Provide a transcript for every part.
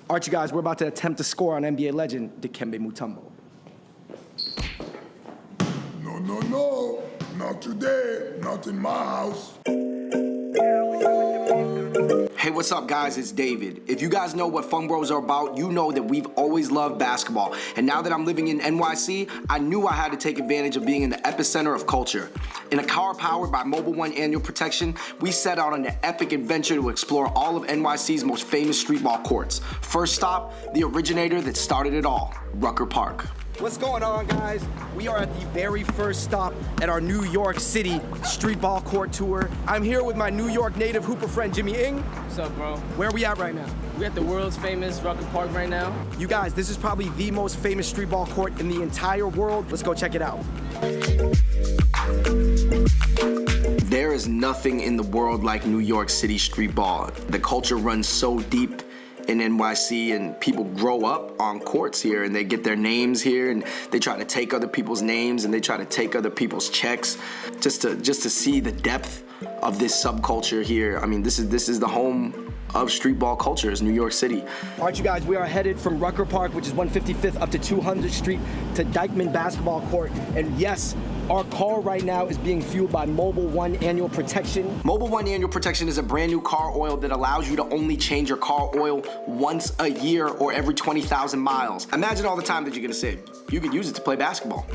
All right, you guys, we're about to attempt to score on NBA legend Dikembe Mutombo. No, not today, not in my house. Hey, what's up, guys? It's David. If you guys know what Fung Bros are about, you know that we've always loved basketball. And now that I'm living in NYC, I knew I had to take advantage of being in the epicenter of culture. In a car powered by Mobil 1 Annual Protection, we set out on an epic adventure to explore all of NYC's most famous streetball courts. First stop, the originator that started it all, Rucker Park. What's going on, guys? We are at the very first stop at our New York City streetball court tour. I'm here with my New York native hooper friend, Jimmy Ng. What's up, bro? Where are we at right now? We're at the world's famous Rucker Park right now. You guys, this is probably the most famous streetball court in the entire world. Let's go check it out. There is nothing in the world like New York City streetball. The culture runs so deep in NYC, and people grow up on courts here, and they get their names here, and they try to take other people's names, and they try to take other people's checks, just to see the depth of this subculture here. I mean, this is the home of streetball culture, is New York City. All right, you guys, we are headed from Rucker Park, which is 155th, up to 200th Street to Dyckman Basketball Court. And yes, our car right now is being fueled by Mobil 1 Annual Protection. Mobil 1 Annual Protection is a brand new car oil that allows you to only change your car oil once a year or every 20,000 miles. Imagine all the time that you're gonna save. You could use it to play basketball.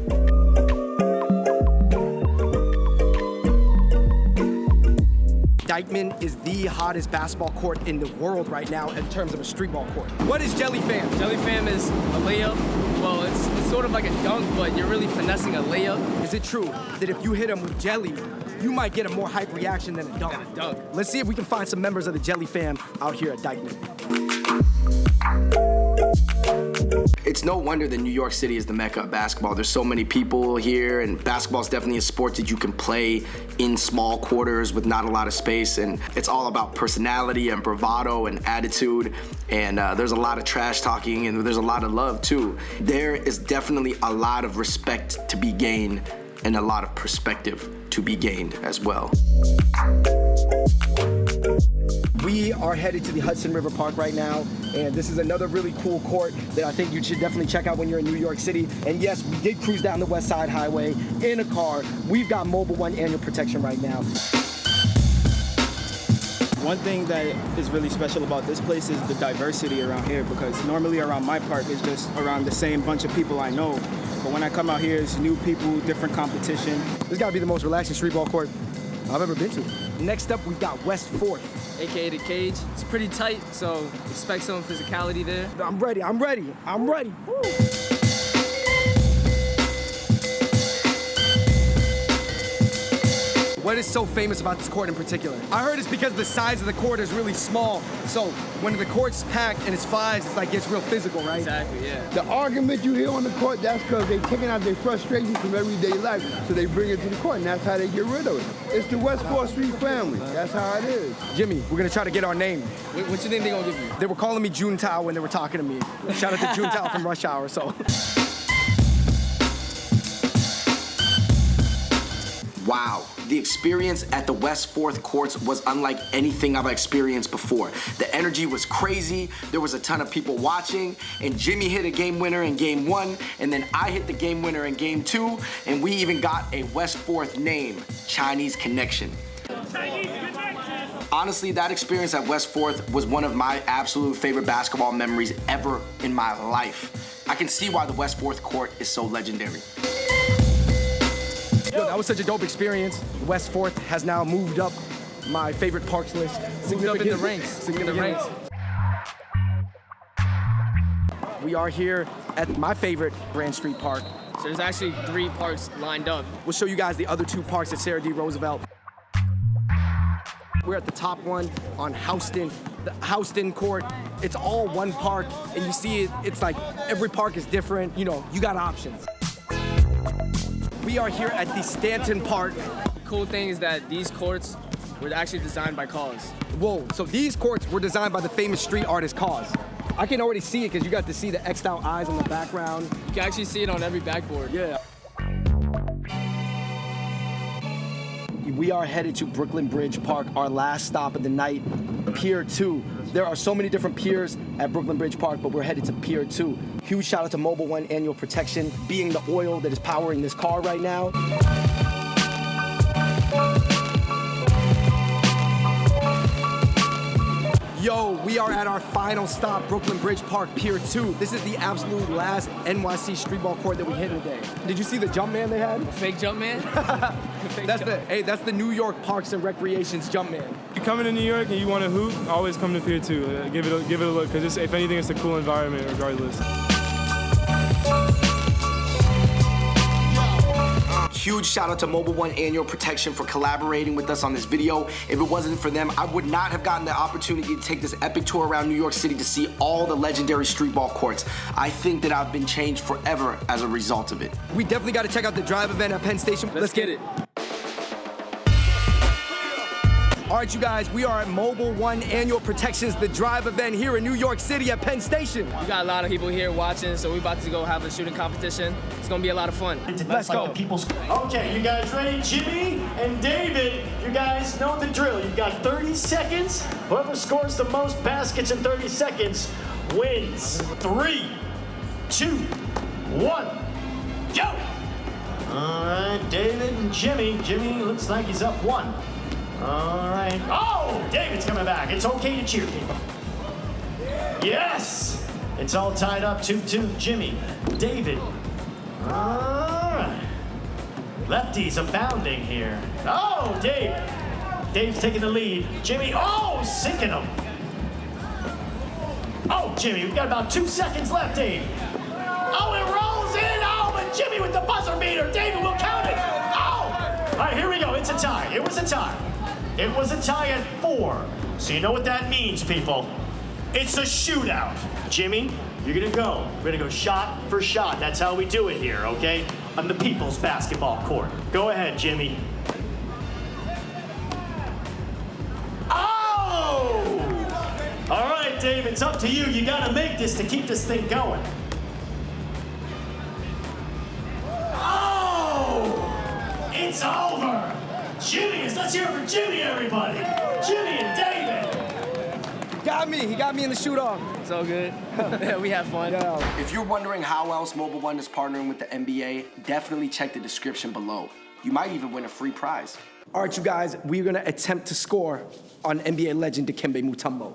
Dyckman is the hottest basketball court in the world right now in terms of a streetball court. What is Jelly Fam? Jelly Fam is a layup. Well, it's sort of like a dunk, but you're really finessing a layup. Is it true that if you hit him with jelly, you might get a more hype reaction than a dunk? Than a dunk. Let's see if we can find some members of the Jelly Fam out here at Dyckman. It's no wonder that New York City is the mecca of basketball. There's so many people here, and basketball is definitely a sport that you can play in small quarters with not a lot of space, and it's all about personality and bravado and attitude, and there's a lot of trash talking, and there's a lot of love too. There is definitely a lot of respect to be gained and a lot of perspective to be gained as well. We are headed to the Hudson River Park right now, and this is another really cool court that I think you should definitely check out when you're in New York City. And yes, we did cruise down the West Side Highway in a car. We've got Mobil 1 Annual Protection right now. One thing that is really special about this place is the diversity around here, because normally around my park is just around the same bunch of people I know. But when I come out here, it's new people, different competition. This gotta be the most relaxing streetball court I've ever been to. Next up, we've got West 4th. AKA the cage. It's pretty tight, so expect some physicality there. I'm ready. Woo. What is so famous about this court in particular? I heard it's because the size of the court is really small, so when the court's packed and it's fives, it's like it's real physical, right? Exactly, yeah. The argument you hear on the court, that's because they're taking out their frustration from everyday life, so they bring it to the court, and that's how they get rid of it. It's the West 4th Street family. That's how it is. Jimmy, we're gonna try to get our name. What you think they're gonna give you? They were calling me Juntao when they were talking to me. Shout out to Juntao from Rush Hour, so. Wow, the experience at the West 4th courts was unlike anything I've experienced before. The energy was crazy, there was a ton of people watching, and Jimmy hit a game winner in game 1, and then I hit the game winner in game 2, and we even got a West 4th name, Chinese Connection. Honestly, that experience at West 4th was one of my absolute favorite basketball memories ever in my life. I can see why the West 4th court is so legendary. Yo, that was such a dope experience. West 4th has now moved up my favorite parks list. Moved up in the ranks. We are here at my favorite Grand Street Park. So there's actually 3 parks lined up. We'll show you guys the other 2 parks at Sarah D. Roosevelt. We're at the top one on Houston, the Houston court. It's all one park, and you see it, it's like every park is different. You know, you got options. We are here at the Stanton Park. The cool thing is that these courts were actually designed by Cause. Whoa, so these courts were designed by the famous street artist Cause. I can already see it because you got to see the X'd out eyes on the background. You can actually see it on every backboard. Yeah. We are headed to Brooklyn Bridge Park, our last stop of the night. Pier 2. There are so many different piers at Brooklyn Bridge Park, but we're headed to Pier 2. Huge shout out to Mobil 1 Annual Protection, being the oil that is powering this car right now. Yo, we are at our final stop, Brooklyn Bridge Park, Pier 2. This is the absolute last NYC streetball court that we hit today. Did you see the jump man they had? Fake jump man? That's the New York Parks and Recreation's jump man. You come into New York and you want to hoop, always come to Pier 2. Give it a look, because if anything, it's a cool environment regardless. Huge shout out to Mobil 1 Annual Protection for collaborating with us on this video. If it wasn't for them, I would not have gotten the opportunity to take this epic tour around New York City to see all the legendary streetball courts. I think that I've been changed forever as a result of it. We definitely got to check out the drive event at Penn Station. Let's get it. All right, you guys, we are at Mobil 1 Annual Protections, the drive event here in New York City at Penn Station. We got a lot of people here watching, so we're about to go have a shooting competition. It's gonna be a lot of fun. Let's go. Okay, you guys ready? Jimmy and David, you guys know the drill. You've got 30 seconds. Whoever scores the most baskets in 30 seconds wins. 3, 2, 1, go! All right, David and Jimmy. Jimmy looks like he's up 1. All right. Oh, David's coming back. It's okay to cheer, people. Yes! It's all tied up 2-2. Jimmy, David. All right. Lefties abounding here. Oh, Dave. Dave's taking the lead. Jimmy, oh, sinking him. Oh, Jimmy, we've got about 2 seconds left, Dave. Oh, it rolls in. Oh, but Jimmy with the buzzer beater. David will count it. Oh! All right, here we go. It's a tie. It was a tie. It was a tie at 4. So you know what that means, people. It's a shootout. Jimmy, you're gonna go. We're gonna go shot for shot. That's how we do it here, okay? On the people's basketball court. Go ahead, Jimmy. Oh! All right, Dave, it's up to you. You gotta make this to keep this thing going. Oh! It's over! Jimmy, let's hear it for Jimmy, everybody. Jimmy and David. Got me. He got me in the shoot-off. It's all good. Yeah, we have fun. If you're wondering how else Mobil 1 is partnering with the NBA, definitely check the description below. You might even win a free prize. All right, you guys, we're going to attempt to score on NBA legend Dikembe Mutombo.